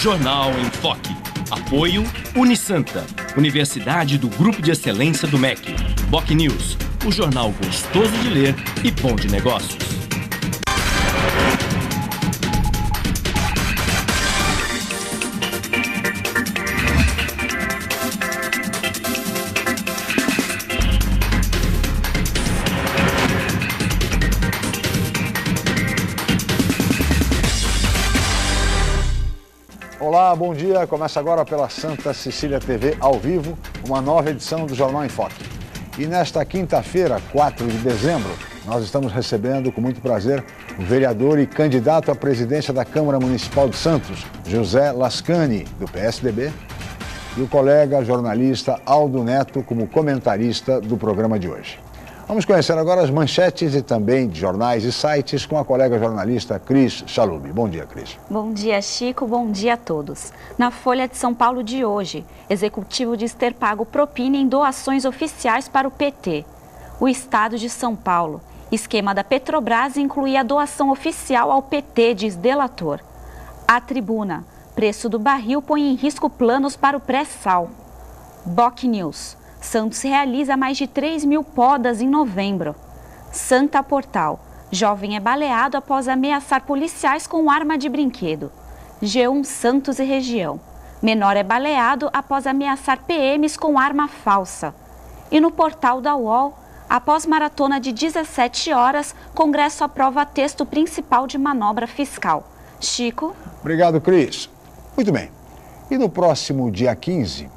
Jornal em Foque. Apoio Unisanta, Universidade do Grupo de Excelência do MEC. BocNews, o jornal gostoso de ler e bom de negócios. Olá, bom dia. Começa agora pela Santa Cecília TV, ao vivo, uma nova edição do Jornal em Foque. E nesta quinta-feira, 4 de dezembro, nós estamos recebendo com muito prazer o vereador e candidato à presidência da Câmara Municipal de Santos, José Lascani, do PSDB, e o colega jornalista Aldo Neto como comentarista do programa de hoje. Vamos conhecer agora as manchetes e também de jornais e sites com a colega jornalista Cris Chalub. Bom dia, Cris. Bom dia, Chico. Bom dia a todos. Na Folha de São Paulo de hoje, Executivo diz ter pago propina em doações oficiais para o PT. O Estado de São Paulo. Esquema da Petrobras inclui a doação oficial ao PT, diz delator. A Tribuna. Preço do barril põe em risco planos para o pré-sal. BocNews. Santos realiza mais de 3.000 podas em novembro. Santa Portal. Jovem é baleado após ameaçar policiais com arma de brinquedo. G1 Santos e região. Menor é baleado após ameaçar PMs com arma falsa. E no portal da UOL, após maratona de 17 horas, Congresso aprova texto principal de manobra fiscal. Chico. Obrigado, Cris. Muito bem. E no próximo dia 15...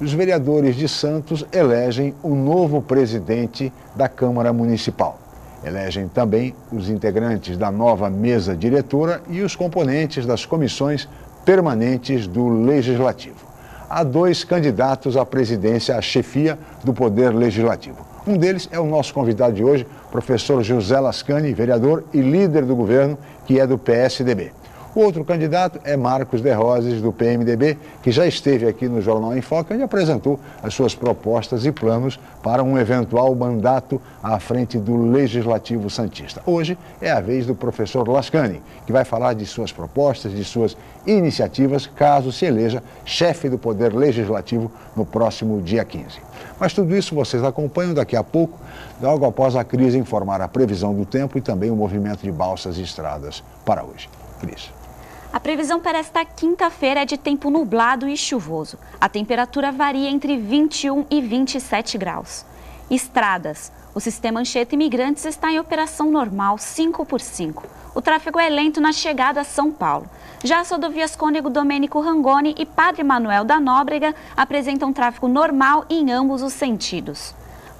os vereadores de Santos elegem o novo presidente da Câmara Municipal. Elegem também os integrantes da nova mesa diretora e os componentes das comissões permanentes do Legislativo. Há 2 candidatos à presidência, à chefia do Poder Legislativo. Um deles é o nosso convidado de hoje, professor José Lascani, vereador e líder do governo, que é do PSDB. O outro candidato é Marcos de Roses, do PMDB, que já esteve aqui no Jornal em Foque e apresentou as suas propostas e planos para um eventual mandato à frente do Legislativo Santista. Hoje é a vez do professor Lascani, que vai falar de suas propostas, de suas iniciativas, caso se eleja chefe do Poder Legislativo no próximo dia 15. Mas tudo isso vocês acompanham daqui a pouco, logo após a crise informar a previsão do tempo e também o movimento de balsas e estradas para hoje. Cris. A previsão para esta quinta-feira é de tempo nublado e chuvoso. A temperatura varia entre 21 e 27 graus. Estradas. O sistema Anchieta Imigrantes está em operação normal 5x5. O tráfego é lento na chegada a São Paulo. Já as rodovias Cônego Domênico Rangoni e Padre Manuel da Nóbrega apresentam tráfego normal em ambos os sentidos.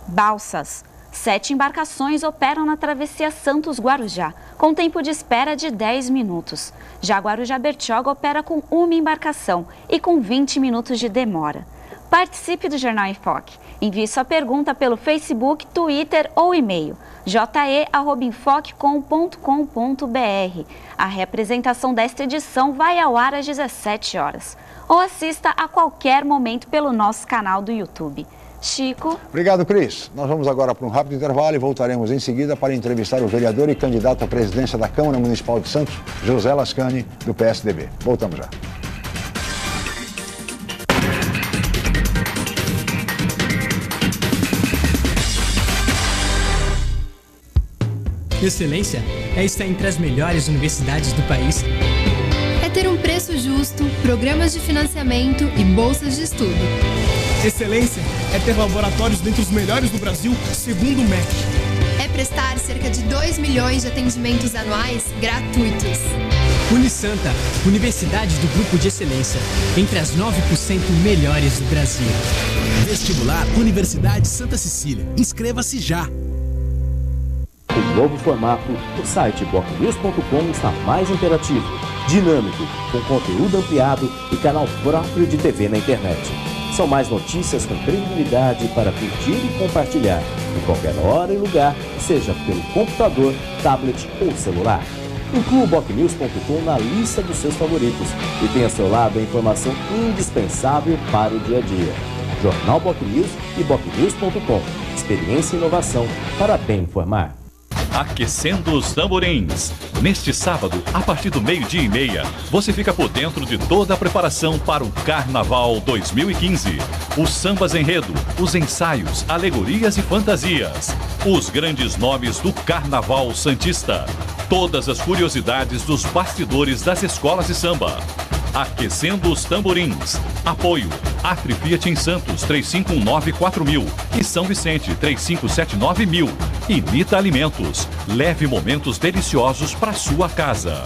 Balsas. 7 embarcações operam na travessia Santos-Guarujá, com tempo de espera de 10 minutos. Já Guarujá-Bertioga opera com 1 embarcação e com 20 minutos de demora. Participe do Jornal em Foque. Envie sua pergunta pelo Facebook, Twitter ou e-mail je@enfoquecom.com.br. A reapresentação desta edição vai ao ar às 17 horas. Ou assista a qualquer momento pelo nosso canal do YouTube. Chico. Obrigado, Cris. Nós vamos agora para um rápido intervalo e voltaremos em seguida para entrevistar o vereador e candidato à presidência da Câmara Municipal de Santos, José Lascani, do PSDB. Voltamos já. Excelência é estar entre as melhores universidades do país. É ter um preço justo, programas de financiamento e bolsas de estudo. Excelência é ter laboratórios dentre os melhores do Brasil, segundo o MEC. É prestar cerca de 2 milhões de atendimentos anuais gratuitos. Unisanta, Universidade do Grupo de Excelência, entre as 9% melhores do Brasil. Vestibular Universidade Santa Cecília. Inscreva-se já! Em novo formato, o site BocNews.com está mais interativo, dinâmico, com conteúdo ampliado e canal próprio de TV na internet. São mais notícias com credibilidade para curtir e compartilhar, em qualquer hora e lugar, seja pelo computador, tablet ou celular. Inclua o BocNews.com na lista dos seus favoritos e tenha ao seu lado a informação indispensável para o dia a dia. Jornal BocNews e BocNews.com. Experiência e inovação para bem informar. Aquecendo os Tamborins. Neste sábado, a partir do 12:30, você fica por dentro de toda a preparação para o Carnaval 2015. Os sambas enredo, os ensaios, alegorias e fantasias. Os grandes nomes do Carnaval Santista. Todas as curiosidades dos bastidores das escolas de samba. Aquecendo os Tamborins. Apoio Atri Fiat em Santos 3519-4000 e São Vicente 3579-1000. Imita Alimentos. Leve momentos deliciosos para sua casa.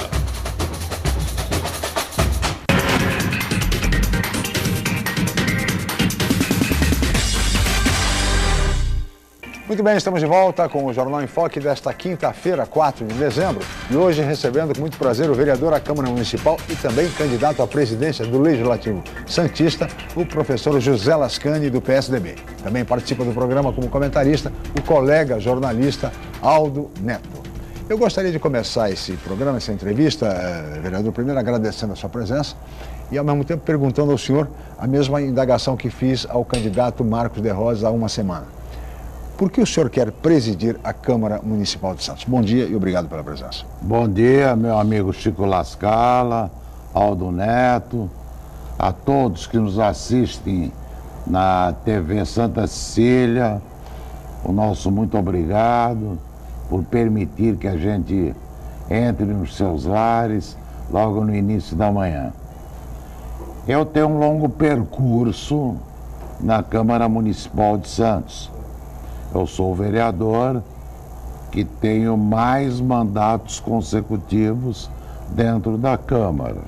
Muito bem, estamos de volta com o Jornal em Foque desta quinta-feira, 4 de dezembro. E hoje recebendo com muito prazer o vereador à Câmara Municipal e também candidato à presidência do Legislativo Santista, o professor José Lascani, do PSDB. Também participa do programa como comentarista o colega jornalista Aldo Neto. Eu gostaria de começar esse programa, essa entrevista, vereador, primeiro agradecendo a sua presença e ao mesmo tempo perguntando ao senhor a mesma indagação que fiz ao candidato Marcos de Rosa há uma semana. Por que o senhor quer presidir a Câmara Municipal de Santos? Bom dia e obrigado pela presença. Bom dia, meu amigo Chico Lascala, Aldo Neto, a todos que nos assistem na TV Santa Cecília, o nosso muito obrigado por permitir que a gente entre nos seus lares logo no início da manhã. Eu tenho um longo percurso na Câmara Municipal de Santos. Eu sou o vereador que tenho mais mandatos consecutivos dentro da Câmara.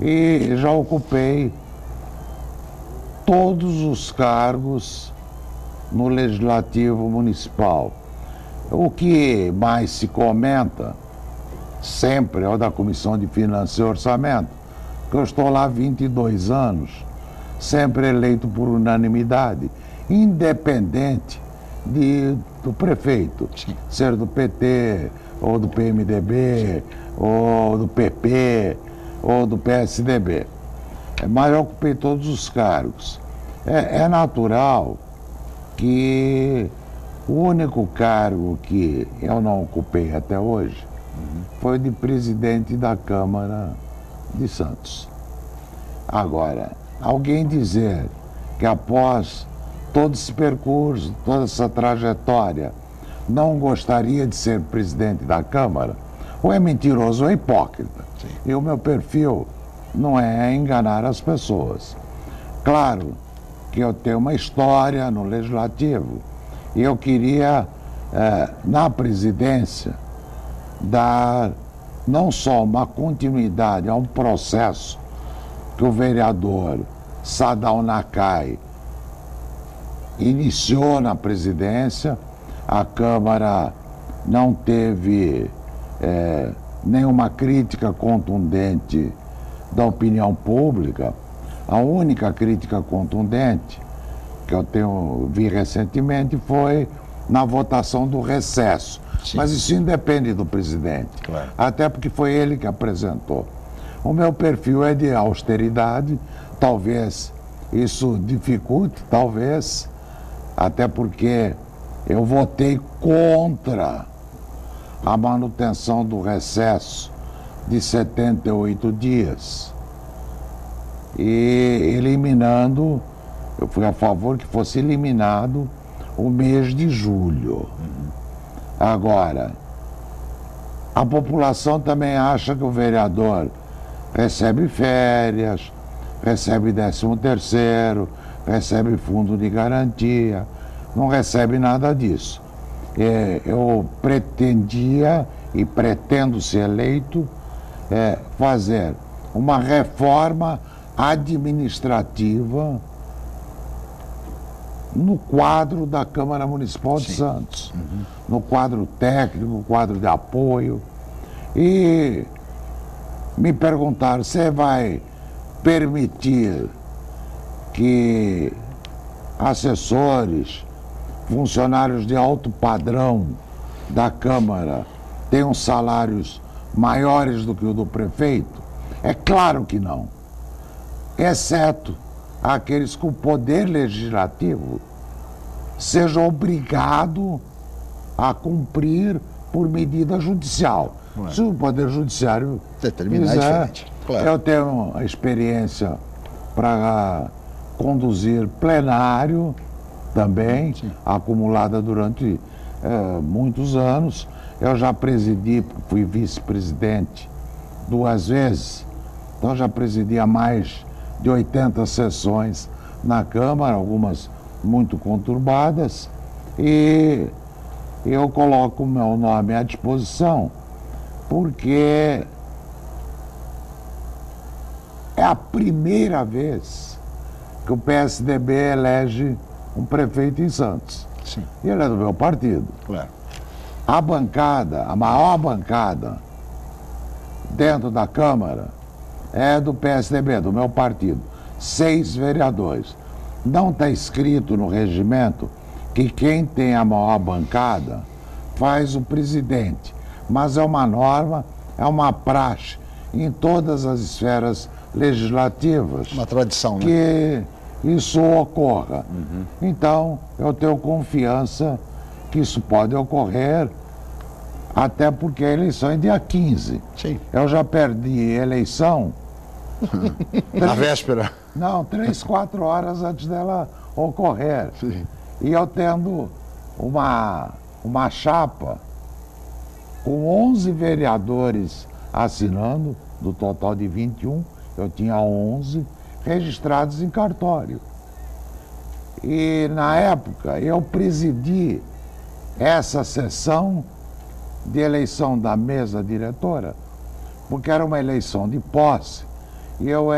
E já ocupei todos os cargos no Legislativo Municipal. O que mais se comenta sempre é o da Comissão de Finanças e Orçamento, que eu estou lá há 22 anos, sempre eleito por unanimidade, independente do prefeito, ser do PT, ou do PMDB, ou do PP, ou do PSDB. Mas eu ocupei todos os cargos. É natural que o único cargo que eu não ocupei até hoje foi de presidente da Câmara de Santos. Agora, alguém dizer que após todo esse percurso, toda essa trajetória, não gostaria de ser presidente da Câmara, ou é mentiroso ou é hipócrita. Sim. E o meu perfil não é enganar as pessoas. Claro que eu tenho uma história no Legislativo e eu queria, na presidência, dar não só uma continuidade a um processo que o vereador Sadal Nakai iniciou na presidência. A Câmara não teve nenhuma crítica contundente da opinião pública. A única crítica contundente que eu vi recentemente foi na votação do recesso. Sim. Mas isso independe do presidente, claro. Até porque foi ele que apresentou. O meu perfil é de austeridade, talvez isso dificulte, talvez, até porque eu votei contra a manutenção do recesso de 78 dias. E eliminando, eu fui a favor que fosse eliminado o mês de julho. Agora, a população também acha que o vereador recebe férias, recebe 13º, recebe fundo de garantia, não recebe nada disso. Eu pretendia e pretendo ser eleito fazer uma reforma administrativa no quadro da Câmara Municipal de Santos, no quadro técnico, no quadro de apoio. E me perguntaram, você vai permitir que assessores, funcionários de alto padrão da Câmara tenham salários maiores do que o do prefeito? É claro que não. Exceto aqueles com poder legislativo seja obrigado a cumprir por medida judicial. Se o Poder Judiciário determinar quiser, diferente. Claro. Eu tenho a experiência para conduzir plenário também, acumulada durante muitos anos. Eu já presidi, fui vice-presidente 2 vezes, então já presidi há mais de 80 sessões na Câmara, algumas muito conturbadas, e eu coloco o meu nome à disposição, porque é a primeira vez que o PSDB elege um prefeito em Santos. Sim. E ele é do meu partido. Claro. A bancada, a maior bancada dentro da Câmara é do PSDB, do meu partido. 6 vereadores. Não está escrito no regimento que quem tem a maior bancada faz o presidente. Mas é uma norma, é uma praxe em todas as esferas legislativas. Uma tradição, né? Que isso ocorra. Então, eu tenho confiança que isso pode ocorrer, até porque a eleição é dia 15. Sim. Eu já perdi a eleição. Na véspera. Não, 3, 4 horas antes dela ocorrer. Sim. E eu tendo uma chapa com 11 vereadores assinando, do total de 21, eu tinha 11 registrados em cartório. E na época eu presidi essa sessão de eleição da mesa diretora, porque era uma eleição de posse e eu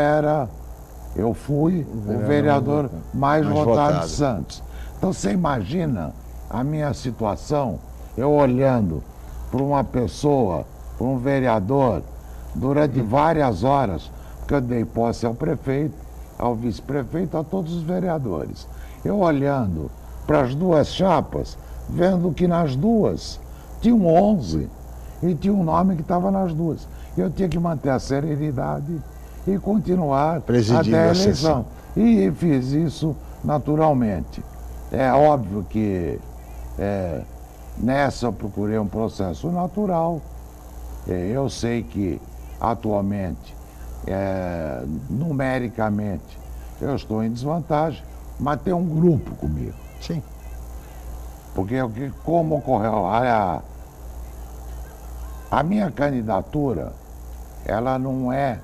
fui o vereador mais votado de Santos. Então você imagina a minha situação, eu olhando para uma pessoa, para um vereador, durante várias horas, porque eu dei posse ao prefeito, ao vice-prefeito, a todos os vereadores. Eu olhando para as 2 chapas, vendo que nas 2 tinham 11 e tinha um nome que estava nas 2. Eu tinha que manter a serenidade e continuar presidindo até a a eleição. sessão. E fiz isso naturalmente. É óbvio que nessa eu procurei um processo natural. Eu sei que atualmente, numericamente, eu estou em desvantagem, mas tem um grupo comigo. Sim. Porque como ocorreu a minha candidatura, ela não é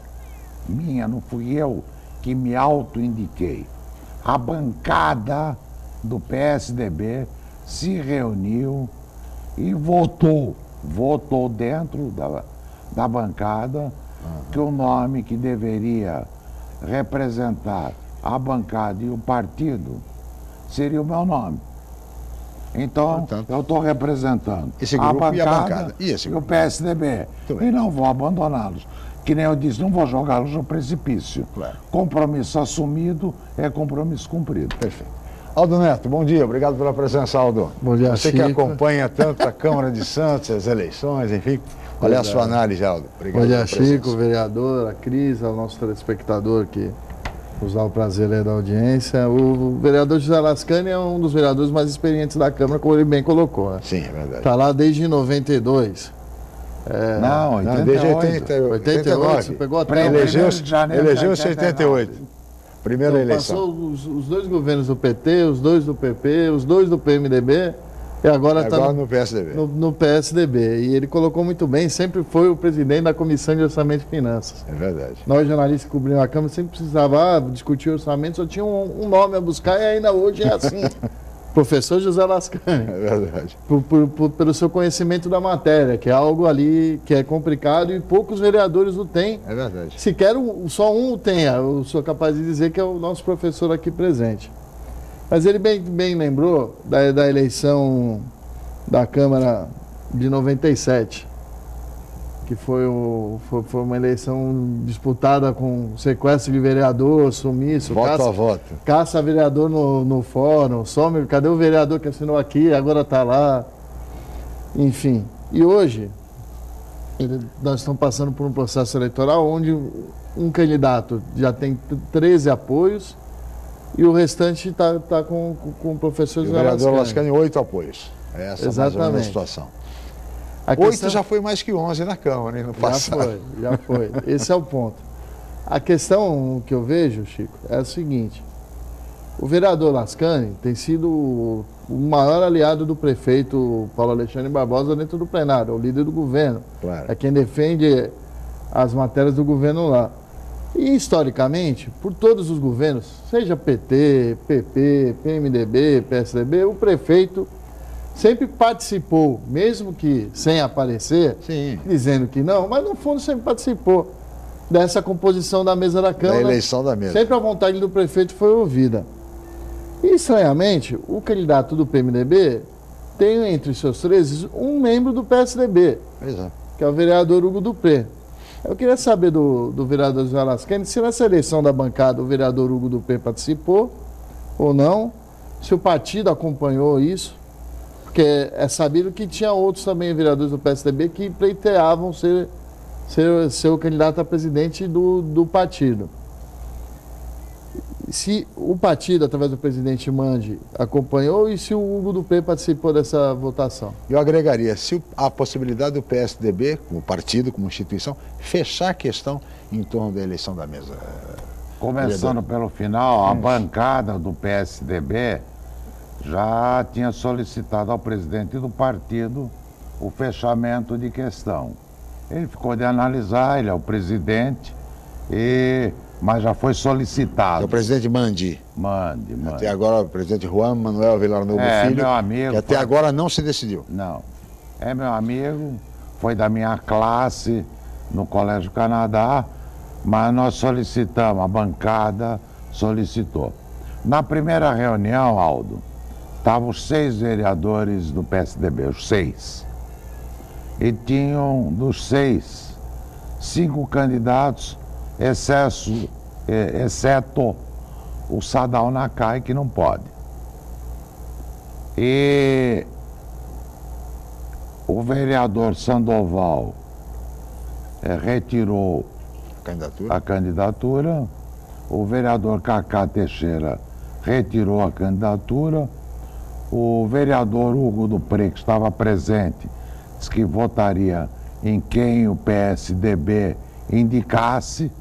minha, não fui eu que me auto-indiquei. A bancada do PSDB se reuniu e votou dentro da bancada que o nome que deveria representar a bancada e o partido seria o meu nome. Então, portanto, eu estou representando esse grupo a bancada e esse o grupo. PSDB. E não vou abandoná-los. Que nem eu disse, não vou jogá-los no precipício. Claro. Compromisso assumido é compromisso cumprido. Perfeito. Aldo Neto, bom dia. Obrigado pela presença, Aldo. Bom dia, Você Chico. que acompanha tanto a Câmara de Santos, as eleições, enfim. Qual é a sua análise, Aldo? Obrigado. Bom dia, pela presença. Chico, vereador, a Cris, ao nosso telespectador que nos dá o prazer da audiência. O vereador José Lascani é um dos vereadores mais experientes da Câmara, como ele bem colocou. Né? Sim, é verdade. Está lá desde 92. Não, 88. Desde 88, você pegou até Elegeu-se em 88. Primeira eleição. Passou os 2 governos do PT, os 2 do PP, os 2 do PMDB e agora está no PSDB. No PSDB. E ele colocou muito bem, sempre foi o presidente da Comissão de Orçamento e Finanças. É verdade. Nós, jornalistas que cobrimos a Câmara, sempre precisava discutir orçamento, só tinha um nome a buscar e ainda hoje é assim. Professor José Lascani. É verdade. Pelo seu conhecimento da matéria, que é algo ali que é complicado e poucos vereadores o têm. É verdade. Sequer só um o tenha, eu sou capaz de dizer que é o nosso professor aqui presente. Mas ele bem lembrou da eleição da Câmara de 97, que foi uma eleição disputada com sequestro de vereador, sumiço, voto a voto. Caça vereador no fórum, some, cadê o vereador que assinou aqui, agora está lá. Enfim, e hoje nós estamos passando por um processo eleitoral onde um candidato já tem 13 apoios e o restante está com o professor José Lascani. O vereador Lascani, 8 apoios. Essa é mais ou menos a situação. 8 já foi mais que 11 na Câmara, hein, no passado. Já foi. Esse é o ponto. A questão que eu vejo, Chico, é o seguinte. O vereador Lascani tem sido o maior aliado do prefeito Paulo Alexandre Barbosa dentro do plenário, é o líder do governo. Claro. É quem defende as matérias do governo lá. E, historicamente, por todos os governos, seja PT, PP, PMDB, PSDB, o prefeito sempre participou, mesmo que sem aparecer, sim, dizendo que não, mas no fundo sempre participou dessa composição da mesa da Câmara. Da eleição da mesa. Sempre a vontade do prefeito foi ouvida. E, estranhamente, o candidato do PMDB tem entre seus 13 um membro do PSDB, que é o vereador Hugo Dupré. Eu queria saber do vereador José Lascani se nessa eleição da bancada o vereador Hugo Dupré participou ou não, se o partido acompanhou isso, porque é sabido que tinha outros também vereadores do PSDB que pleiteavam ser o candidato a presidente do partido. Se o partido, através do presidente Mandi, acompanhou e se o Hugo Dupré participou dessa votação? Eu agregaria, se a possibilidade do PSDB, como partido, como instituição, fechar a questão em torno da eleição da mesa. Começando pelo final, a bancada do PSDB já tinha solicitado ao presidente do partido o fechamento de questão. Ele ficou de analisar, ele é o presidente, mas já foi solicitado. É o presidente Mandi. Mandi. Até agora o presidente Juan Manuel Villanueva Filho, meu amigo, que até agora não se decidiu. Não. É meu amigo, foi da minha classe no Colégio Canadá, mas nós solicitamos, a bancada solicitou. Na primeira reunião, Aldo, estavam os 6 vereadores do PSDB, os 6. E tinham, dos 6, 5 candidatos, exceto o Sadal Nakai, que não pode. E o vereador Sandoval retirou a candidatura, o vereador Cacá Teixeira retirou a candidatura, o vereador Hugo Dupré, que estava presente, disse que votaria em quem o PSDB indicasse.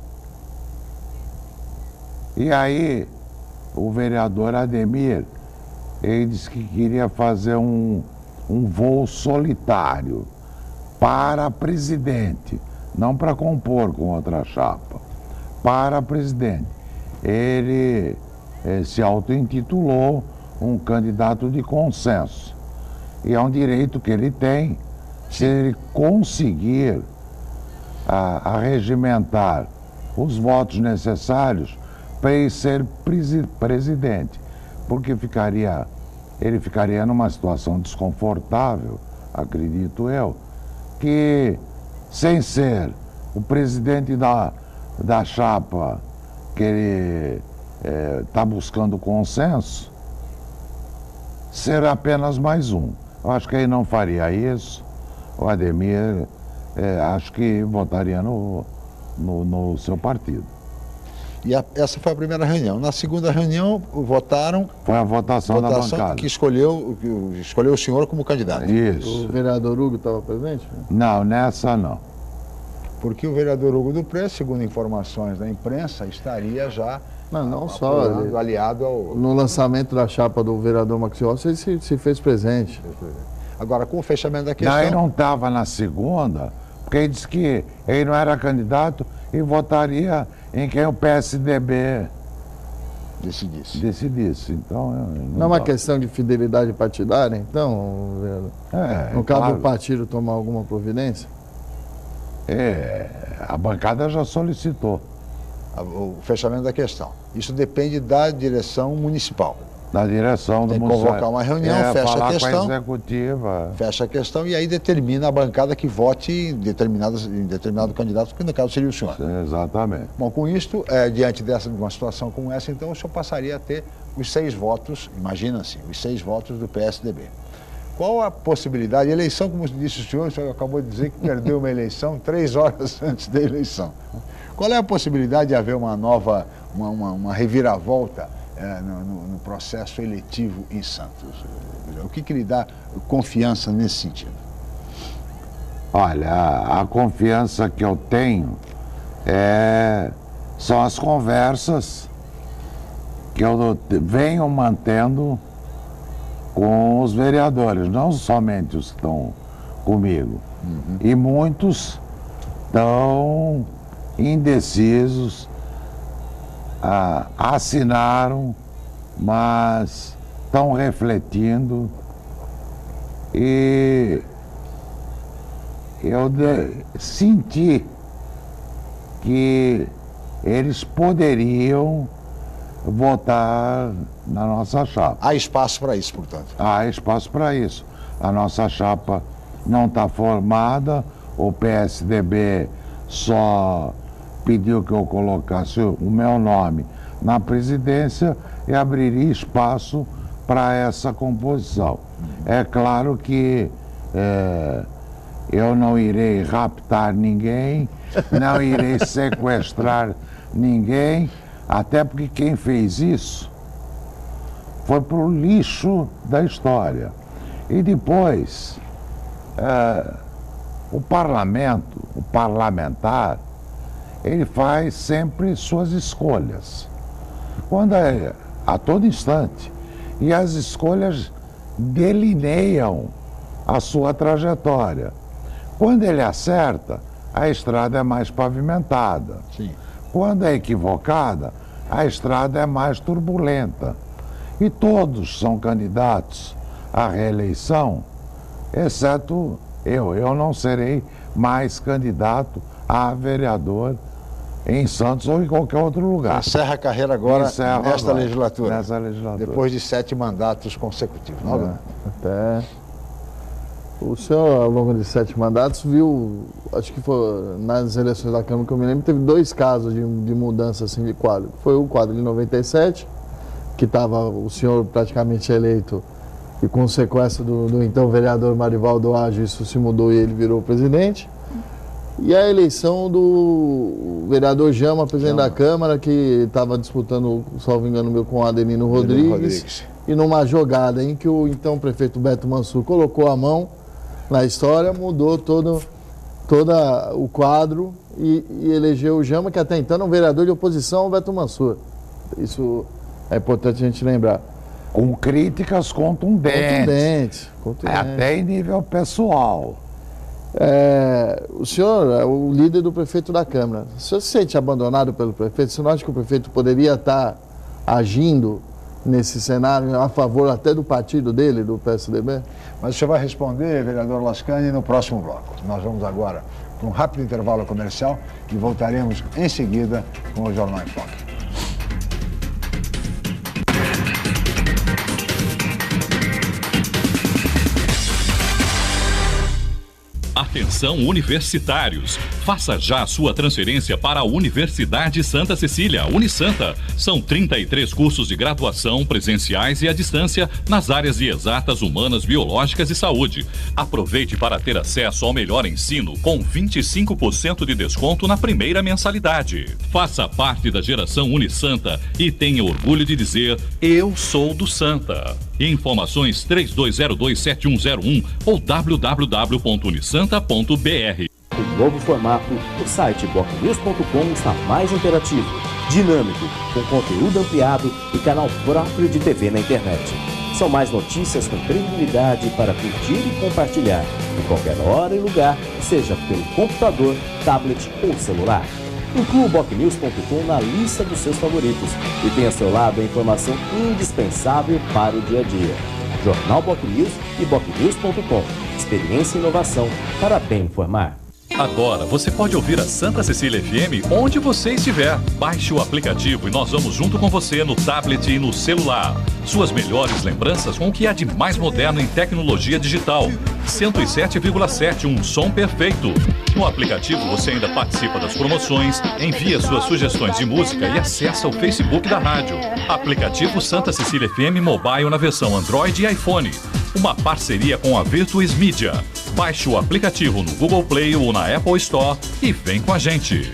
E aí, o vereador Ademir, ele disse que queria fazer um voo solitário para presidente, não para compor com outra chapa, para presidente. Ele se auto-intitulou um candidato de consenso. E é um direito que ele tem, se ele conseguir arregimentar os votos necessários para ele ser presidente, porque ele ficaria numa situação desconfortável, acredito eu, que sem ser o presidente da chapa que ele está buscando consenso, ser apenas mais um. Eu acho que ele não faria isso. O Ademir, acho que votaria no seu partido. E essa foi a primeira reunião. Na segunda reunião, votaram... Foi a votação da bancada. Que escolheu o senhor como candidato. Isso. O vereador Hugo estava presente? Não, nessa não. Porque o vereador Hugo Dupré, segundo informações da imprensa, estaria já... Não só aliado ao... No lançamento da chapa do vereador Maxi Rossi, ele se fez presente. Agora, com o fechamento da questão... Não, ele não estava na segunda, porque ele disse que ele não era candidato e votaria em quem o PSDB decidisse. Então, não é uma questão de fidelidade partidária, então, vereador? No caso do partido tomar alguma providência? A bancada já solicitou. O fechamento da questão. Isso depende da direção municipal. Da direção do município. Tem que convocar uma reunião, fecha a questão. Com a executiva. Fecha a questão e aí determina a bancada que vote em determinado candidato, que no caso seria o senhor. Exatamente. Bom, com isto, diante de uma situação como essa, então o senhor passaria a ter os 6 votos, imagina-se, os 6 votos do PSDB. Qual a possibilidade? Eleição, como disse o senhor acabou de dizer que perdeu uma eleição 3 horas antes da eleição. Qual é a possibilidade de haver uma nova, uma reviravolta no processo eletivo em Santos? O que lhe dá confiança nesse sentido? Olha, a confiança que eu tenho são as conversas que eu venho mantendo com os vereadores, não somente os que estão comigo. E muitos estão indecisos, assinaram, mas estão refletindo, e eu senti que eles poderiam votar na nossa chapa. Há espaço para isso, portanto? Há espaço para isso. A nossa chapa não está formada, o PSDB só pediu que eu colocasse o meu nome na presidência e abriria espaço para essa composição. É claro que eu não irei raptar ninguém, não irei sequestrar ninguém, até porque quem fez isso foi para o lixo da história. E depois, o parlamentar, ele faz sempre suas escolhas, a todo instante. E as escolhas delineiam a sua trajetória. Quando ele acerta, a estrada é mais pavimentada. Sim. Quando é equivocada, a estrada é mais turbulenta. E todos são candidatos à reeleição, exceto eu. Eu não serei mais candidato a vereador em Santos ou em qualquer outro lugar. Encerra a carreira agora nesta legislatura. Nessa legislatura. Depois de 7 mandatos consecutivos. O senhor, ao longo de 7 mandatos, viu, acho que foi nas eleições da Câmara que eu me lembro, teve 2 casos de mudança assim, de quadro. Foi o quadro de 97, que estava o senhor praticamente eleito, e com o sequestro do então vereador Marivaldo Ágio, isso se mudou e ele virou presidente. E a eleição do vereador Jama, presidente da Câmara, que estava disputando, salvo engano meu, com o Adelino Rodrigues. E numa jogada em que o então prefeito Beto Mansur colocou a mão na história, mudou todo o quadro e elegeu o Jama, que até então era um vereador de oposição ao Beto Mansur. Isso é importante a gente lembrar. Com críticas contundentes. Até em nível pessoal. O senhor é o líder do prefeito da Câmara. O senhor se sente abandonado pelo prefeito? Você não acha que o prefeito poderia estar agindo nesse cenário a favor até do partido dele, do PSDB? Mas o senhor vai responder, vereador Lascani, no próximo bloco. Nós vamos agora para um rápido intervalo comercial e voltaremos em seguida com o Jornal em Foque. Atenção universitários, faça já a sua transferência para a Universidade Santa Cecília, Unisanta. São 33 cursos de graduação presenciais e à distância nas áreas de exatas, humanas, biológicas e saúde. Aproveite para ter acesso ao melhor ensino com 25% de desconto na primeira mensalidade. Faça parte da geração Unisanta e tenha orgulho de dizer: eu sou do Santa. Informações 3202-7101 ou www.unisanta.br. O novo formato, o site bocnews.com está mais interativo, dinâmico, com conteúdo ampliado e canal próprio de TV na internet. São mais notícias com credibilidade para curtir e compartilhar, em qualquer hora e lugar, seja pelo computador, tablet ou celular. Inclua o bocnews.com na lista dos seus favoritos e tenha ao seu lado a informação indispensável para o dia a dia. Jornal Bocnews e bocnews.com. Experiência e inovação para bem informar. Agora você pode ouvir a Santa Cecília FM onde você estiver. Baixe o aplicativo e nós vamos junto com você no tablet e no celular. Suas melhores lembranças com o que há de mais moderno em tecnologia digital. 107,7, um som perfeito. No aplicativo você ainda participa das promoções, envia suas sugestões de música e acessa o Facebook da rádio. Aplicativo Santa Cecília FM Mobile na versão Android e iPhone. Uma parceria com a Virtuis Media. Baixe o aplicativo no Google Play ou na Apple Store e vem com a gente.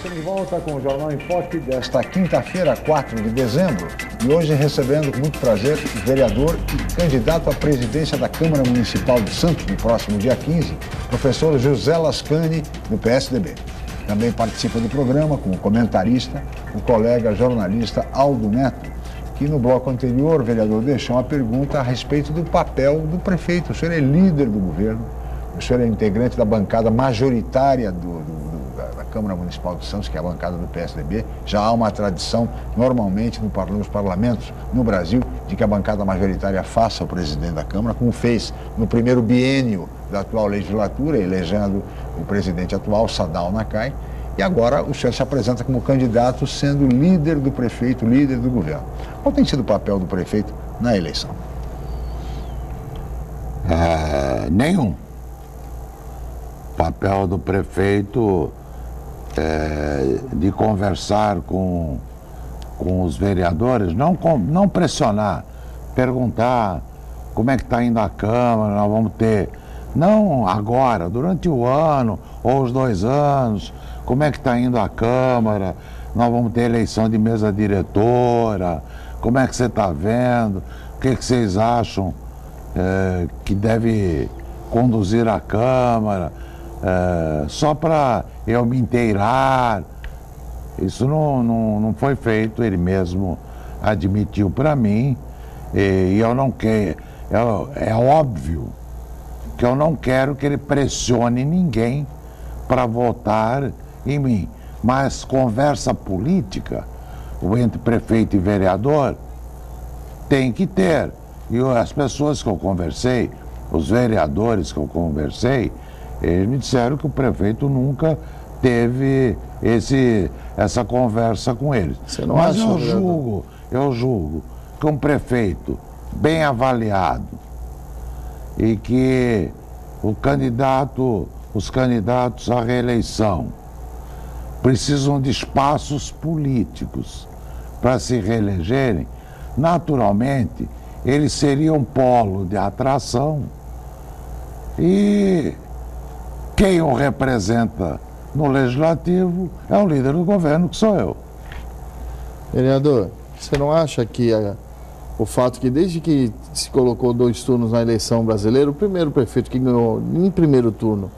Estamos de volta com o Jornal em Foque desta quinta-feira, 4 de dezembro. E hoje recebendo com muito prazer o vereador e candidato à presidência da Câmara Municipal de Santos, no próximo dia 15, professor José Lascani, do PSDB. Também participa do programa como comentarista o colega jornalista Aldo Neto, que no bloco anterior o vereador deixou uma pergunta a respeito do papel do prefeito. O senhor é líder do governo, o senhor é integrante da bancada majoritária da Câmara Municipal de Santos, que é a bancada do PSDB. Já há uma tradição, normalmente, nos parlamentos no Brasil, de que a bancada majoritária faça o presidente da Câmara, como fez no primeiro biênio da atual legislatura, elegendo o presidente atual, Sadal Nakai. E agora o senhor se apresenta como candidato, sendo líder do prefeito, líder do governo. Qual tem sido o papel do prefeito na eleição? Nenhum. O papel do prefeito é de conversar com os vereadores, não pressionar, perguntar como é que está indo a Câmara, nós vamos ter, não agora, durante o ano ou os 2 anos, como é que está indo a Câmara, nós vamos ter eleição de mesa diretora, como é que você está vendo, o que vocês acham que deve conduzir a Câmara, só para eu me inteirar. Isso não foi feito, ele mesmo admitiu para mim, e eu não quero, é óbvio que eu não quero que ele pressione ninguém para votar em mim, mas conversa política entre prefeito e vereador tem que ter. E as pessoas que eu conversei, os vereadores que eu conversei, eles me disseram que o prefeito nunca teve essa conversa com eles. Mas eu julgo que um prefeito bem avaliado e que os candidatos à reeleição precisam de espaços políticos para se reelegerem, naturalmente ele seria um polo de atração, e quem o representa no Legislativo é o líder do governo, que sou eu. Vereador, você não acha que o fato que desde que se colocou 2 turnos na eleição brasileira, o primeiro prefeito que ganhou em primeiro turno,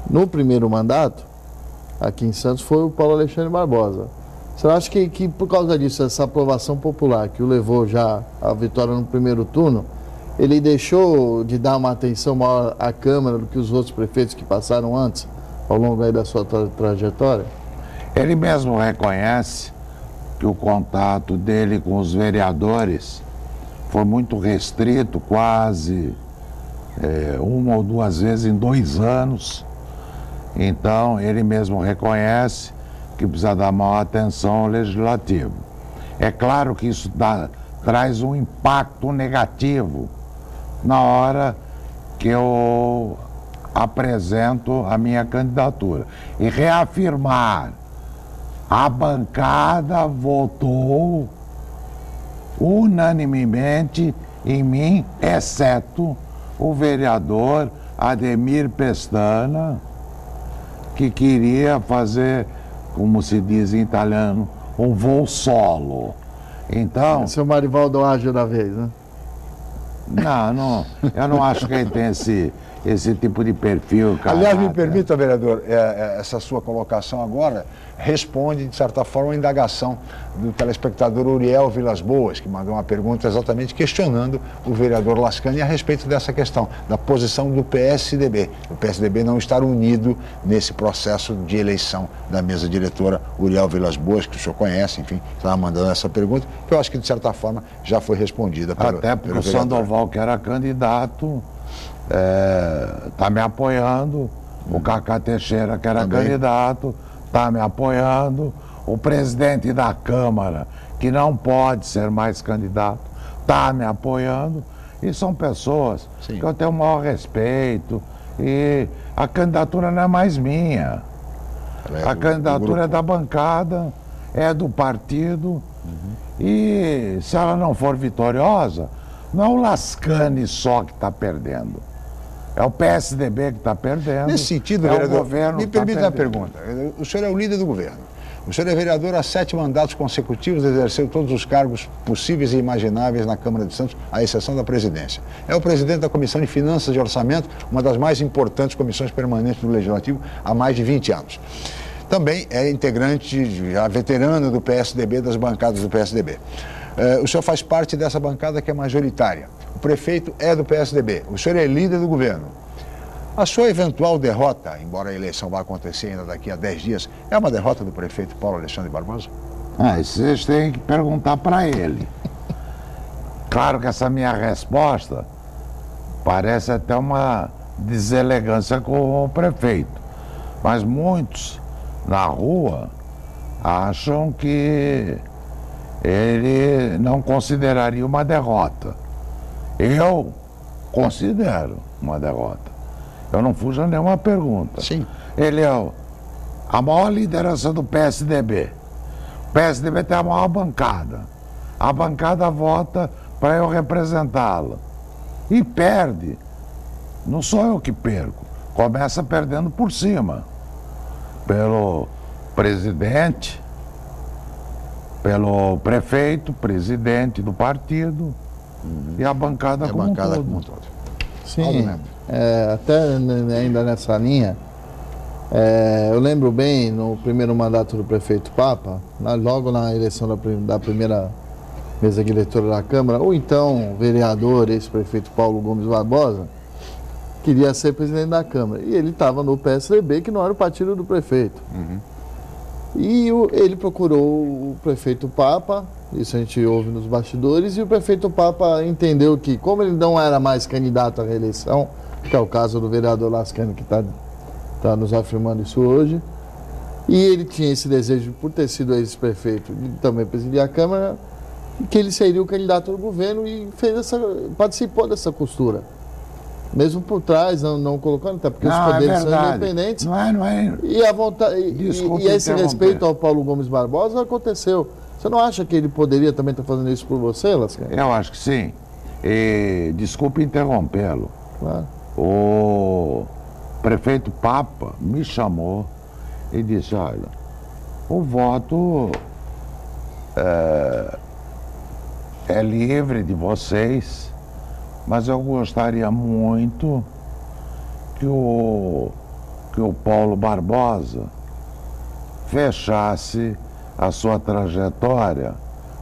no primeiro mandato, aqui em Santos, foi o Paulo Alexandre Barbosa. Você acha que por causa disso, essa aprovação popular que o levou já à vitória no primeiro turno, ele deixou de dar uma atenção maior à Câmara do que os outros prefeitos que passaram antes, ao longo aí da sua trajetória? Ele mesmo reconhece que o contato dele com os vereadores foi muito restrito, quase 1 ou 2 vezes em 2 anos. Então, ele mesmo reconhece que precisa dar maior atenção ao Legislativo. É claro que isso traz um impacto negativo na hora que eu apresento a minha candidatura. E reafirmar, a bancada votou unanimemente em mim, exceto o vereador Ademir Pestana, que queria fazer, como se diz em italiano, um voo solo. Então... Esse é o Marivaldo Ágil da vez, né? Não, eu não acho que ele tem esse tipo de perfil, cara. Aliás, me permita, vereador, essa sua colocação agora responde, de certa forma, a indagação do telespectador Uriel Vilas Boas, que mandou uma pergunta exatamente questionando o vereador Lascani a respeito dessa questão, da posição do PSDB. O PSDB não estar unido nesse processo de eleição da mesa diretora. Uriel Vilas Boas, que o senhor conhece, enfim, estava mandando essa pergunta, que eu acho que, de certa forma, já foi respondida pelo Até porque o Sandoval, que era candidato, está me apoiando, o Cacá Teixeira, que era candidato, está me apoiando, o presidente da Câmara, que não pode ser mais candidato, está me apoiando, e são pessoas que eu tenho o maior respeito, e a candidatura não é mais minha, a candidatura é da bancada, é do partido, e se ela não for vitoriosa, não é o Lascani só que está perdendo. É o PSDB que está perdendo. Nesse sentido, vereador, me permita uma pergunta. O senhor é o líder do governo. O senhor é vereador há 7 mandatos consecutivos, exerceu todos os cargos possíveis e imagináveis na Câmara de Santos, à exceção da presidência. É o presidente da Comissão de Finanças e Orçamento, uma das mais importantes comissões permanentes do Legislativo há mais de 20 anos. Também é integrante, já veterano do PSDB, das bancadas do PSDB. O senhor faz parte dessa bancada que é majoritária. O prefeito é do PSDB, o senhor é líder do governo. A sua eventual derrota, embora a eleição vá acontecer ainda daqui a 10 dias, é uma derrota do prefeito Paulo Alexandre Barbosa? Isso vocês têm que perguntar para ele. Claro que essa minha resposta parece até uma deselegância com o prefeito, mas muitos na rua acham que ele não consideraria uma derrota. Eu considero uma derrota. Eu não fujo a nenhuma pergunta. Sim. Ele é a maior liderança do PSDB. O PSDB tem a maior bancada. A bancada vota para eu representá-la. E perde. Não sou eu que perco. Começa perdendo por cima. Pelo presidente, pelo prefeito, presidente do partido e a bancada como um todo. Sim, até ainda nessa linha, eu lembro bem no primeiro mandato do prefeito Papa, logo na eleição da primeira mesa diretora da Câmara, ou então vereador, ex-prefeito Paulo Gomes Barbosa, queria ser presidente da Câmara. E ele estava no PSDB, que não era o partido do prefeito. E ele procurou o prefeito Papa, isso a gente ouve nos bastidores, e o prefeito Papa entendeu que, como ele não era mais candidato à reeleição, que é o caso do vereador Lascani, que está nos afirmando isso hoje, e ele tinha esse desejo, por ter sido ex-prefeito e também presidir a Câmara, que ele seria o candidato do governo e participou dessa costura. Mesmo por trás, não colocando, até porque os poderes são independentes. Não é. E a vontade, e esse respeito ao Paulo Gomes Barbosa aconteceu. Você não acha que ele poderia também estar fazendo isso por você, Lascani? Eu acho que sim. E, desculpe interrompê-lo. Claro. O prefeito Papa me chamou e disse, olha, o voto é livre de vocês, mas eu gostaria muito que o Paulo Barbosa fechasse a sua trajetória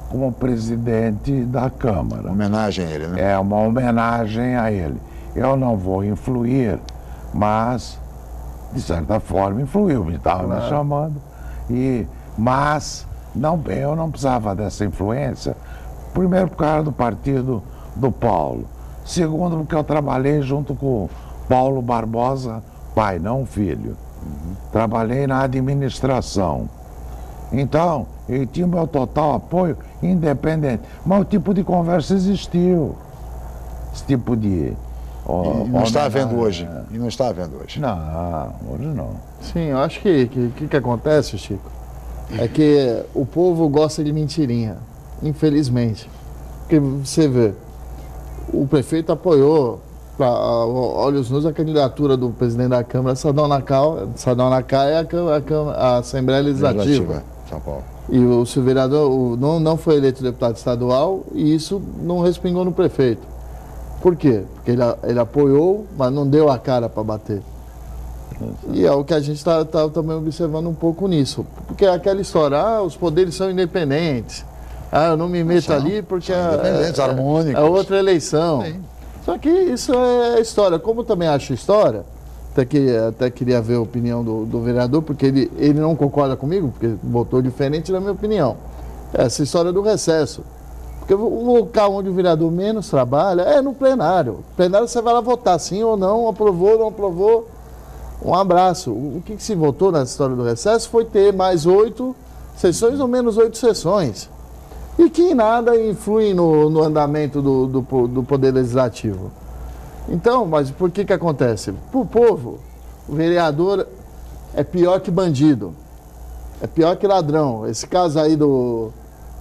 como presidente da Câmara. Uma homenagem a ele, né? É uma homenagem a ele. Eu não vou influir, mas, de certa forma, influiu. Me estava me chamando. Mas eu não precisava dessa influência. Primeiro, por causa do partido do Paulo. Segundo, porque eu trabalhei junto com Paulo Barbosa, pai, não filho. Trabalhei na administração. Então, ele tinha o meu total apoio, independente. Mas o tipo de conversa existiu. Esse tipo de... E não está havendo hoje? E não está havendo hoje? Não, hoje não. Sim, eu acho que acontece, Chico, é que o povo gosta de mentirinha, infelizmente. Porque você vê, o prefeito apoiou, olhos nus, a candidatura do presidente da Câmara, Sadão Nacá é a Assembleia Legislativa. São Paulo. E o vereador não foi eleito deputado estadual e isso não respingou no prefeito. Por quê? Porque ele apoiou, mas não deu a cara para bater. E é o que a gente está também observando um pouco nisso. Porque é aquela história, os poderes são independentes. Eu não me meto ali porque harmônicos. É outra eleição. Sim. Só que isso é história. Como eu também acho história, até queria ver a opinião do vereador, porque ele não concorda comigo, porque votou diferente da minha opinião. Essa história do recesso. Porque o local onde o vereador menos trabalha é no plenário. No plenário você vai lá votar sim ou não, aprovou ou não aprovou. Um abraço. O que se votou nessa história do recesso foi ter mais 8 sessões ou menos 8 sessões. E que em nada influi no andamento do Poder Legislativo. Então, mas por que acontece? Para o povo, o vereador é pior que bandido. É pior que ladrão. Esse caso aí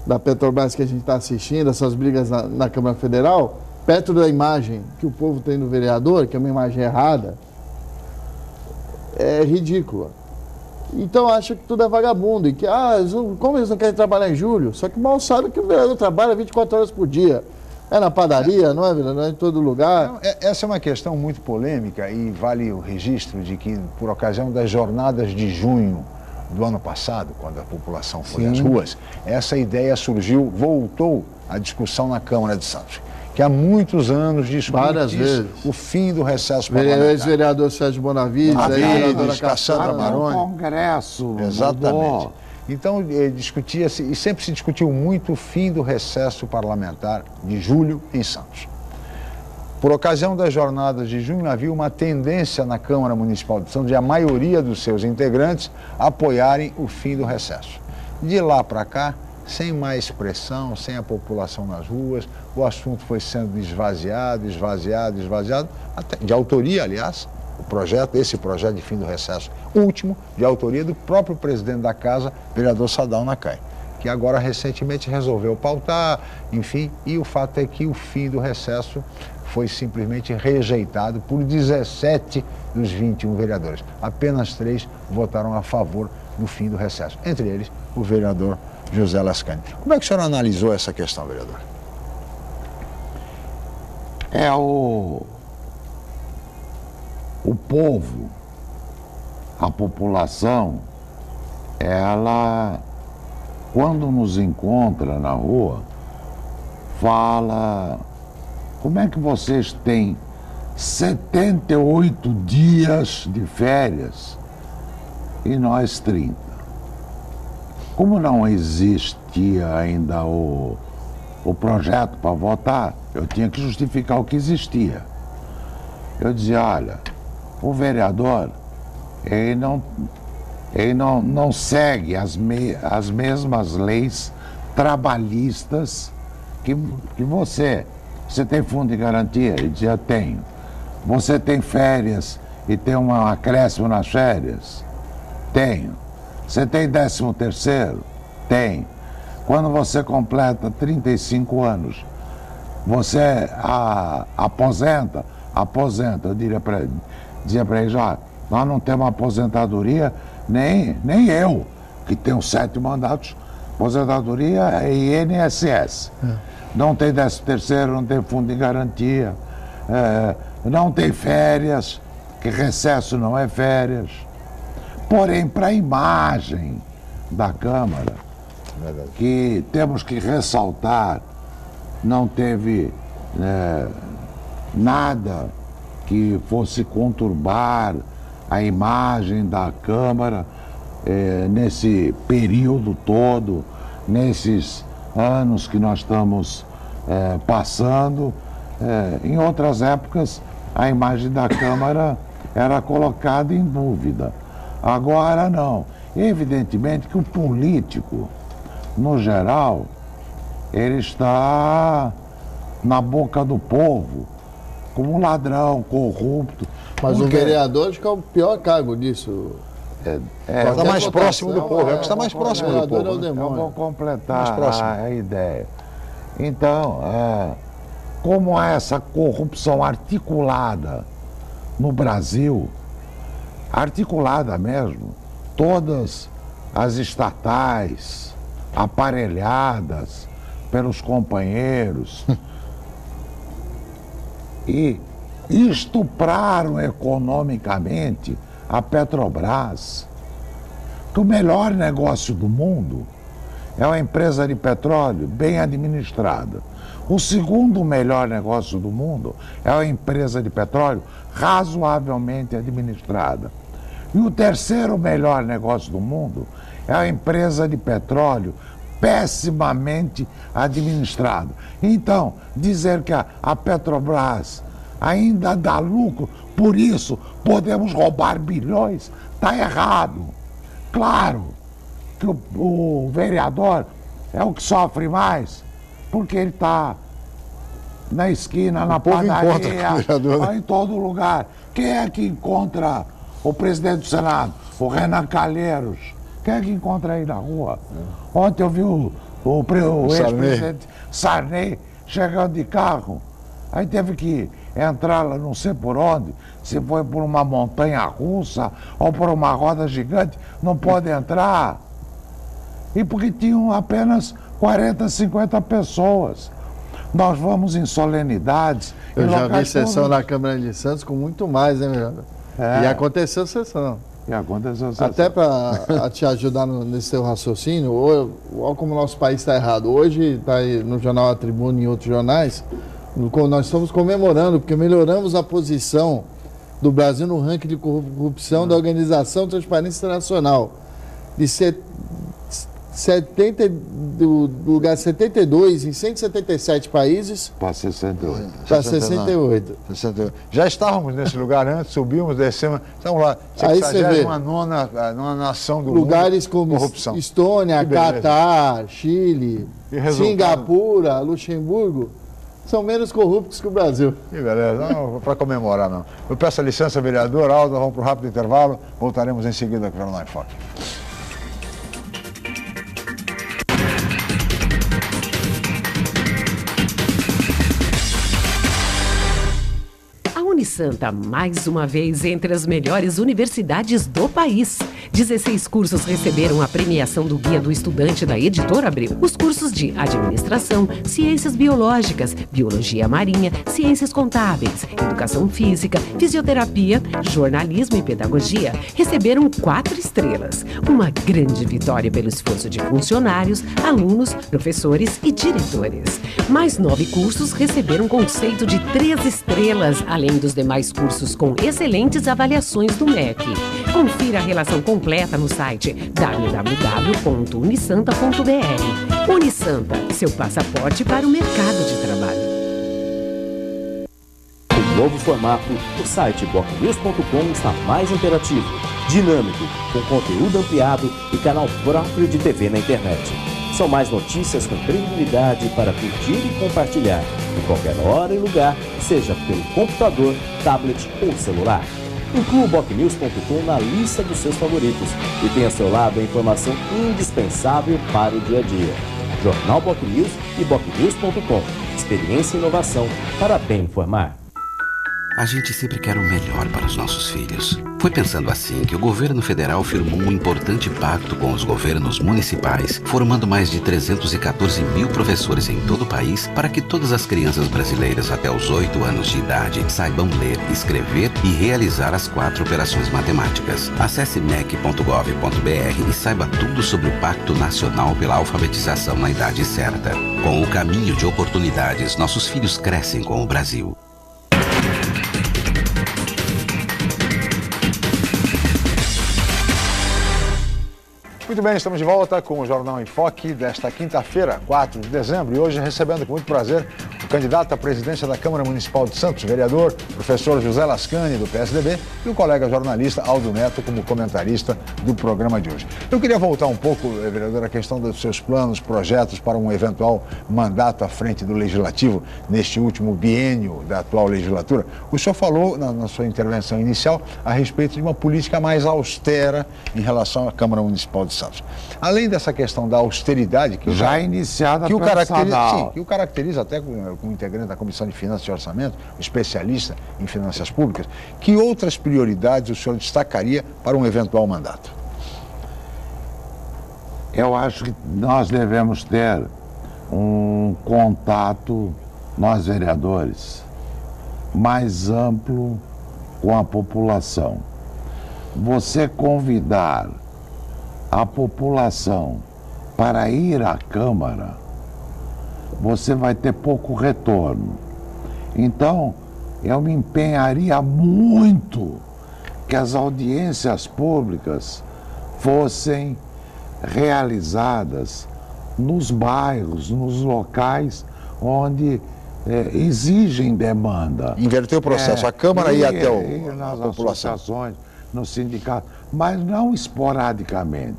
da Petrobras que a gente está assistindo, essas brigas na Câmara Federal, perto da imagem que o povo tem do vereador, que é uma imagem errada, é ridícula. Então acha que tudo é vagabundo e que, como eles não querem trabalhar em julho? Só que mal sabe que o vereador trabalha 24 horas por dia. É na padaria, não é, vereador? Não é em todo lugar. Não, essa é uma questão muito polêmica e vale o registro de que, por ocasião das jornadas de junho do ano passado, quando a população foi às ruas, essa ideia surgiu, voltou à discussão na Câmara de Santos, que há muitos anos discute o fim do recesso parlamentar. Ex-vereador Sérgio Bonavides, vereadora Cassandra Maroni. Congresso. Exatamente. Então, discutia-se, e sempre se discutiu muito o fim do recesso parlamentar de julho em Santos. Por ocasião das jornadas de junho, havia uma tendência na Câmara Municipal de Santos de a maioria dos seus integrantes apoiarem o fim do recesso. De lá para cá, sem mais pressão, sem a população nas ruas, o assunto foi sendo esvaziado, até, de autoria, aliás, esse projeto de fim do recesso último, de autoria do próprio presidente da Casa, vereador Sadal Nakai, que agora recentemente resolveu pautar, enfim, e o fato é que o fim do recesso foi simplesmente rejeitado por 17 dos 21 vereadores. Apenas 3 votaram a favor do fim do recesso, entre eles o vereador José Lascani. Como é que o senhor analisou essa questão, vereador? O povo, a população, ela, quando nos encontra na rua, fala: como é que vocês têm 78 dias de férias e nós 30? Como não existia ainda o projeto para votar, eu tinha que justificar o que existia. Eu dizia: olha, o vereador, ele não segue as mesmas leis trabalhistas que você. Você tem fundo de garantia? Ele dizia: tenho. Você tem férias e tem um acréscimo nas férias? Tenho. Você tem 13º? Tem. Quando você completa 35 anos, você aposenta? Aposenta. Eu dizia para ele: já, nós não temos aposentadoria, nem eu, que tenho 7 mandatos, aposentadoria e INSS. Não tem 13º, não tem fundo de garantia, não tem férias, que recesso não é férias. Porém, para a imagem da Câmara, que temos que ressaltar, não teve nada que fosse conturbar a imagem da Câmara nesse período todo, nesses anos que nós estamos passando. Em outras épocas, a imagem da Câmara era colocada em dúvida. Agora não. Evidentemente que o político, no geral, ele está na boca do povo como um ladrão, corrupto. Mas o vereador acho que é o pior cargo disso. Está mais próximo do povo, é o que está mais próximo do povo. Eu vou completar a ideia. Então, como há essa corrupção articulada no Brasil, articulada mesmo, todas as estatais, aparelhadas pelos companheiros, e estupraram economicamente a Petrobras, que o melhor negócio do mundo é uma empresa de petróleo bem administrada. O segundo melhor negócio do mundo é uma empresa de petróleo razoavelmente administrada. E o terceiro melhor negócio do mundo é uma empresa de petróleo pessimamente administrada. Então, dizer que a Petrobras ainda dá lucro, por isso podemos roubar bilhões, está errado. Claro que o vereador é o que sofre mais, porque ele está na esquina, na padaria, em todo lugar. Quem é que encontra o presidente do Senado? O Renan Calheiros. Quem é que encontra aí na rua? Ontem eu vi o ex-presidente Sarney chegando de carro. Aí teve que entrar lá não sei por onde, se foi por uma montanha russa ou por uma roda gigante, não pode entrar. E porque tinham apenas 40, 50 pessoas. Nós vamos em solenidades. Eu já vi sessão na Câmara de Santos com muito mais, né, vereador? E aconteceu sessão. Até para te ajudar nesse seu raciocínio, olha como o nosso país está errado. Hoje está aí no jornal A Tribuna e em outros jornais, nós estamos comemorando, porque melhoramos a posição do Brasil no ranking de corrupção da Organização Transparência Internacional. Do lugar 72 em 177 países para 68. Para 68. Já estávamos nesse lugar antes, subimos, descemos. Estamos lá. Aí você vê uma nona nação do lugares mundo, como corrupção. Estônia, Catar, Chile, Singapura, Luxemburgo, são menos corruptos que o Brasil. Que beleza, não para comemorar não. Eu peço a licença, vereador Aldo, vamos para um rápido intervalo, voltaremos em seguida com o Jornal em Foque. Unisanta, mais uma vez entre as melhores universidades do país. 16 cursos receberam a premiação do Guia do Estudante da Editora Abril. Os cursos de Administração, Ciências Biológicas, Biologia Marinha, Ciências Contábeis, Educação Física, Fisioterapia, Jornalismo e Pedagogia receberam 4 estrelas. Uma grande vitória pelo esforço de funcionários, alunos, professores e diretores. Mais 9 cursos receberam conceito de 3 estrelas, além dos demais cursos com excelentes avaliações do MEC. Confira a relação completa no site www.unisanta.br. Unisanta, seu passaporte para o mercado de trabalho. Com o novo formato, o site bocnews.com está mais interativo, dinâmico, com conteúdo ampliado e canal próprio de TV na internet. São mais notícias com credibilidade para curtir e compartilhar, em qualquer hora e lugar, seja pelo computador, tablet ou celular. Inclua o bocnews.com na lista dos seus favoritos e tenha ao seu lado a informação indispensável para o dia a dia. Jornal Bocnews e bocnews.com. Experiência e inovação para bem informar. A gente sempre quer o melhor para os nossos filhos. Foi pensando assim que o governo federal firmou um importante pacto com os governos municipais, formando mais de 314 mil professores em todo o país para que todas as crianças brasileiras até os 8 anos de idade saibam ler, escrever e realizar as 4 operações matemáticas. Acesse mec.gov.br e saiba tudo sobre o Pacto Nacional pela Alfabetização na Idade Certa. Com o caminho de oportunidades, nossos filhos crescem com o Brasil. Muito bem, estamos de volta com o Jornal em Foque desta quinta-feira, 4 de dezembro, e hoje recebendo com muito prazer o candidato à presidência da Câmara Municipal de Santos, vereador, professor José Lascani, do PSDB, e o colega jornalista Aldo Neto como comentarista do programa de hoje. Eu queria voltar um pouco, vereador, à questão dos seus planos, projetos para um eventual mandato à frente do Legislativo neste último biênio da atual legislatura. O senhor falou na sua intervenção inicial a respeito de uma política mais austera em relação à Câmara Municipal de Santos. Além dessa questão da austeridade que já iniciada que o caracteriza até como integrante da Comissão de Finanças e Orçamento, especialista em finanças públicas, que outras prioridades o senhor destacaria para um eventual mandato? Eu acho que nós devemos ter um contato, nós vereadores, mais amplo com a população. Você convidar a população para ir à Câmara, você vai ter pouco retorno. Então, eu me empenharia muito que as audiências públicas fossem realizadas nos bairros, nos locais onde exigem demanda. Inverter o processo, a Câmara ia até nas a população. Associações, nos sindicatos, mas não esporadicamente.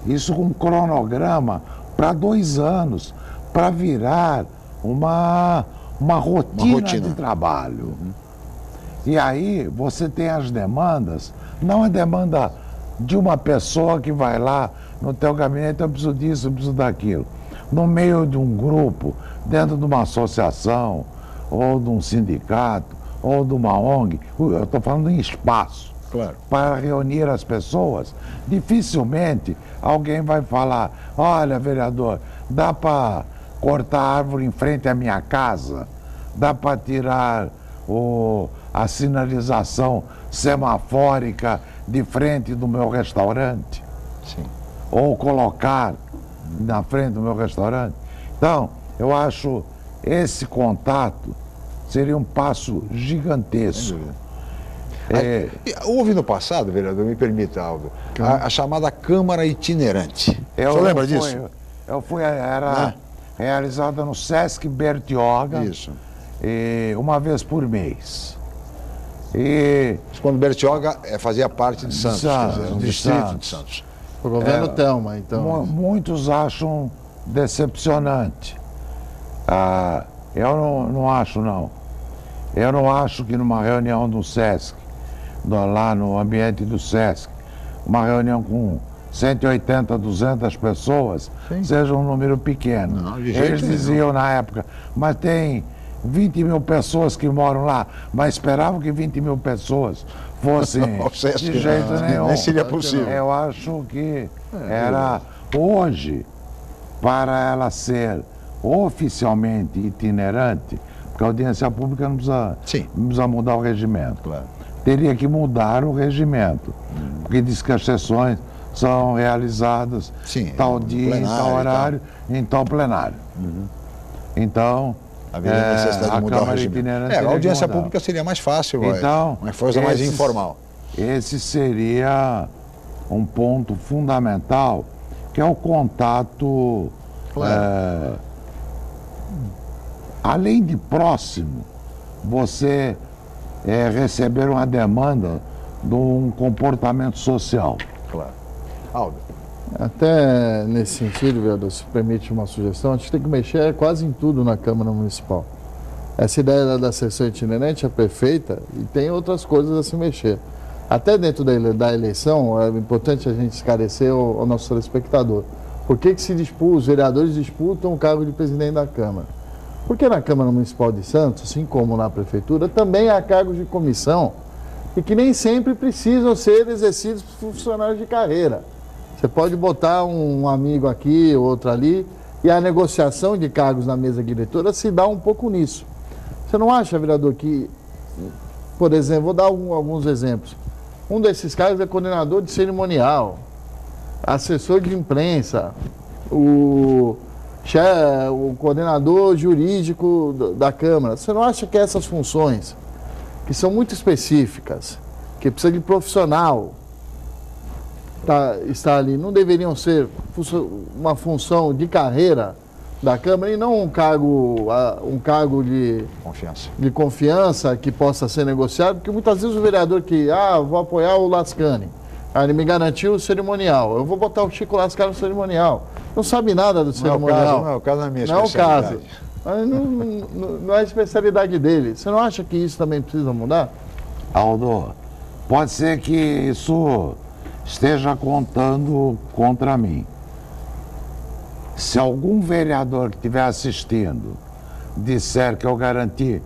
Isso com um cronograma para 2 anos, para virar uma rotina de trabalho. E aí você tem as demandas, não a demanda de uma pessoa que vai lá no teu gabinete, eu preciso disso, eu preciso daquilo. No meio de um grupo, dentro de uma associação ou de um sindicato, ou de uma ONG, eu estou falando em espaço, claro, para reunir as pessoas, dificilmente alguém vai falar, olha, vereador, dá para cortar a árvore em frente à minha casa, dá para tirar a sinalização semafórica de frente do meu restaurante, sim, ou colocar na frente do meu restaurante. Então, eu acho esse contato seria um passo gigantesco. Houve no passado, vereador, me permita, Aldo, a chamada Câmara Itinerante. Você lembra disso? Era realizada no Sesc Bertioga. Isso. Uma vez por mês. Quando Bertioga fazia parte de Santos, quer dizer, um distrito de Santos. O governo Thelma, então. Muitos acham decepcionante. Eu não acho, não. Eu não acho que numa reunião do Sesc, lá no ambiente do Sesc, uma reunião com 180, 200 pessoas, seja um número pequeno. Não, de jeito Eles diziam na época, mas tem 20 mil pessoas que moram lá, mas esperavam que 20 mil pessoas fossem de jeito nenhum. Nem seria possível. Eu acho que era hoje, para ela ser oficialmente itinerante, porque a audiência pública não precisa mudar o regimento. Claro. Teria que mudar o regimento, porque diz que as sessões são realizadas tal dia, em tal horário, em tal plenário. Então, haveria necessidade de mudar o regimento. A audiência pública seria mais fácil, então, uma coisa mais informal. Esse seria um ponto fundamental, que é o contato, além de próximo, você receber uma demanda de um comportamento social. Claro. Aldo. Até nesse sentido, vereador, se permite uma sugestão, a gente tem que mexer quase em tudo na Câmara Municipal. Essa ideia da sessão itinerante é perfeita e tem outras coisas a se mexer. Até dentro da eleição, é importante a gente esclarecer ao nosso telespectador. Por que os vereadores disputam o cargo de presidente da Câmara? Porque na Câmara Municipal de Santos, assim como na Prefeitura, também há cargos de comissão e que nem sempre precisam ser exercidos por funcionários de carreira. Você pode botar um amigo aqui, outro ali, e a negociação de cargos na mesa diretora se dá um pouco nisso. Você não acha, vereador, que, por exemplo, vou dar alguns exemplos. Um desses cargos é coordenador de cerimonial, assessor de imprensa, o coordenador jurídico da Câmara. Você não acha que essas funções, que são muito específicas, que precisa de profissional, está ali, não deveriam ser uma função de carreira da Câmara e não um cargo de confiança que possa ser negociado? Porque muitas vezes o vereador vou apoiar o Lascani, ele me garantiu o cerimonial, eu vou botar o Chico Lascani no cerimonial, não sabe nada do cerimonial. Não é o caso da minha especialidade. Não é a especialidade dele. Você não acha que isso também precisa mudar? Aldo, pode ser que isso esteja contando contra mim. Se algum vereador que estiver assistindo disser que eu garanti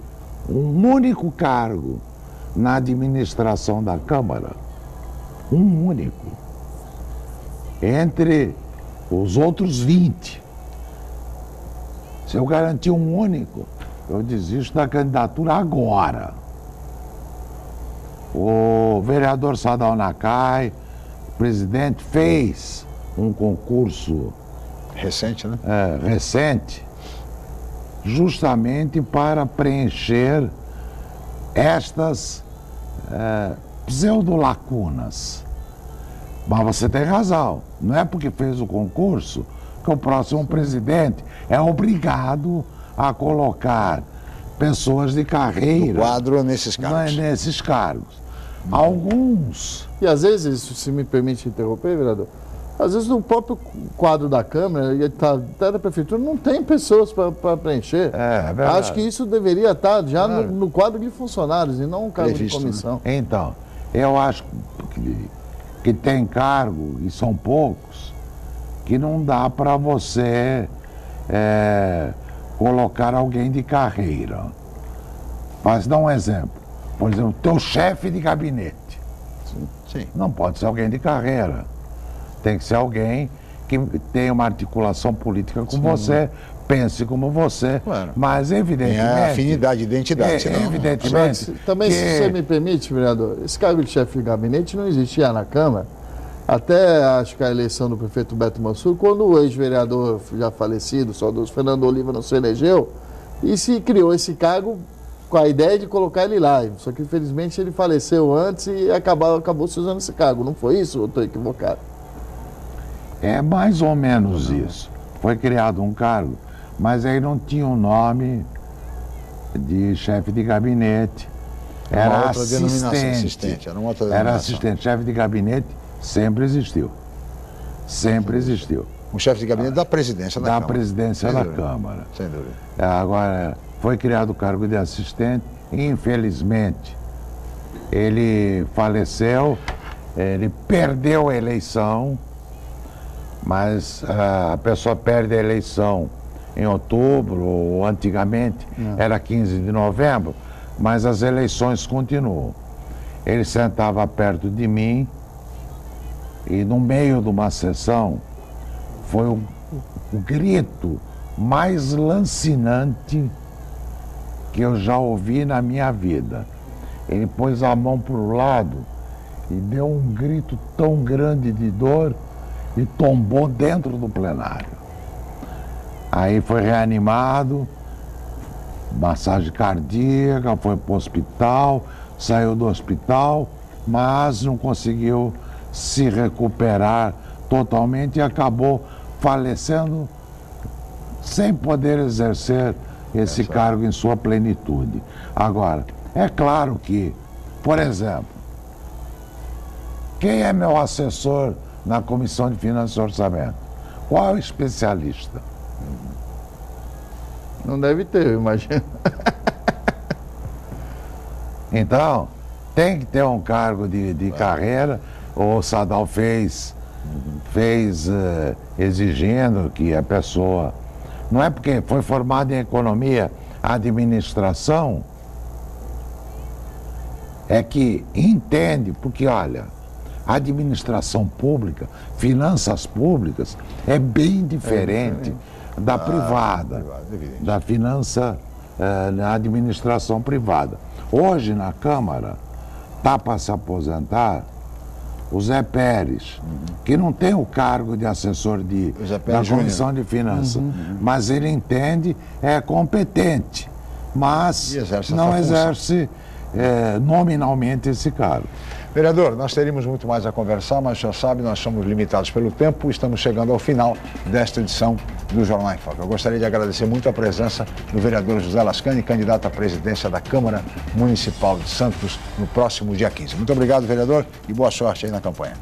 um único cargo na administração da Câmara, um único, entre os outros 20, se eu garantir um único, eu desisto da candidatura agora. O vereador Sadal Nakai, presidente, fez um concurso recente, né? Recente, justamente para preencher estas pseudo-lacunas. Mas você tem razão, não é porque fez o concurso que o próximo presidente é obrigado a colocar pessoas de carreira no quadro nesses cargos. Nesses cargos. Alguns. E às vezes, se me permite interromper, vereador, às vezes no próprio quadro da Câmara, até da Prefeitura, não tem pessoas para preencher. É verdade. Acho que isso deveria estar já no quadro de funcionários e não um cargo de comissão. Né? Então, eu acho que tem cargo, e são poucos, que não dá para você colocar alguém de carreira. Mas dá um exemplo. Por exemplo, teu chefe de gabinete. Sim. Não pode ser alguém de carreira. Tem que ser alguém que tenha uma articulação política com você, pense como você, claro. Mas evidentemente... Tem afinidade, identidade. Evidentemente... Também, se você me permite, vereador, esse cargo de chefe de gabinete não existia na Câmara, até acho que a eleição do prefeito Beto Mansur, quando o ex-vereador já falecido, o saudoso Fernando Oliva, não se elegeu, e se criou esse cargo com a ideia de colocar ele lá. Só que, infelizmente, ele faleceu antes e acabou se usando esse cargo. Não foi isso ou estou equivocado? É mais ou menos isso. Foi criado um cargo, mas aí não tinha o nome de chefe de gabinete. Era assistente. Era assistente. Chefe de gabinete sempre existiu. Sempre existiu. Um chefe de gabinete da presidência da Câmara. Da presidência da Câmara. Sem dúvida. Agora, foi criado o cargo de assistente. Infelizmente, ele faleceu, ele perdeu a eleição, mas a pessoa perde a eleição em outubro, ou antigamente era 15 de novembro, mas as eleições continuam. Ele sentava perto de mim e no meio de uma sessão foi o grito mais lancinante que eu já ouvi na minha vida. Ele pôs a mão para o lado e deu um grito tão grande de dor e tombou dentro do plenário. Aí foi reanimado, massagem cardíaca, foi para o hospital, saiu do hospital, mas não conseguiu se recuperar totalmente e acabou falecendo sem poder exercer esse cargo em sua plenitude. Agora, é claro que, por exemplo, quem é meu assessor na Comissão de Finanças e Orçamento? Qual é o especialista? Não deve ter, eu imagino. Então, tem que ter um cargo de carreira. O Sadal fez exigindo que a pessoa... Não é porque foi formado em economia, administração, é que entende, porque olha, administração pública, finanças públicas, é bem diferente da privada, da finança, na administração privada. Hoje na Câmara, está para se aposentar o Zé Pérez, que não tem o cargo de assessor da Comissão de Finanças, mas ele entende, é competente, mas não exerce nominalmente esse cargo. Vereador, nós teríamos muito mais a conversar, mas já sabe, nós somos limitados pelo tempo e estamos chegando ao final desta edição do Jornal em Foco. Eu gostaria de agradecer muito a presença do vereador José Lascani, candidato à presidência da Câmara Municipal de Santos no próximo dia 15. Muito obrigado, vereador, e boa sorte aí na campanha.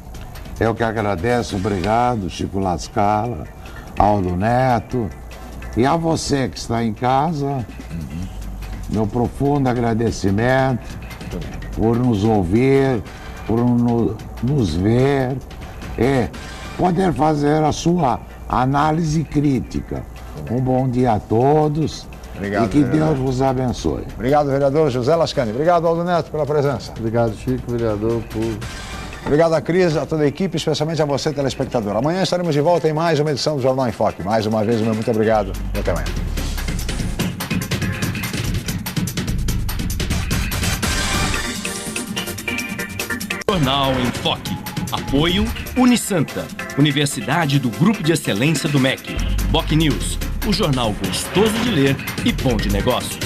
Eu que agradeço, obrigado, Chico Lascala, Aldo Neto, e a você que está em casa, meu profundo agradecimento por nos ouvir, por nos ver e poder fazer a sua análise crítica. Um bom dia a todos. Obrigado, e que vereador. Deus vos abençoe. Obrigado, vereador José Lascani. Obrigado, Aldo Neto, pela presença. Obrigado, Chico, vereador. Obrigado a Cris, a toda a equipe, especialmente a você, telespectador. Amanhã estaremos de volta em mais uma edição do Jornal em Foque. Mais uma vez, meu muito obrigado e até amanhã. Jornal em Foque. Apoio Unisanta, Universidade do Grupo de Excelência do MEC. BocNews, o jornal gostoso de ler e bom de negócios.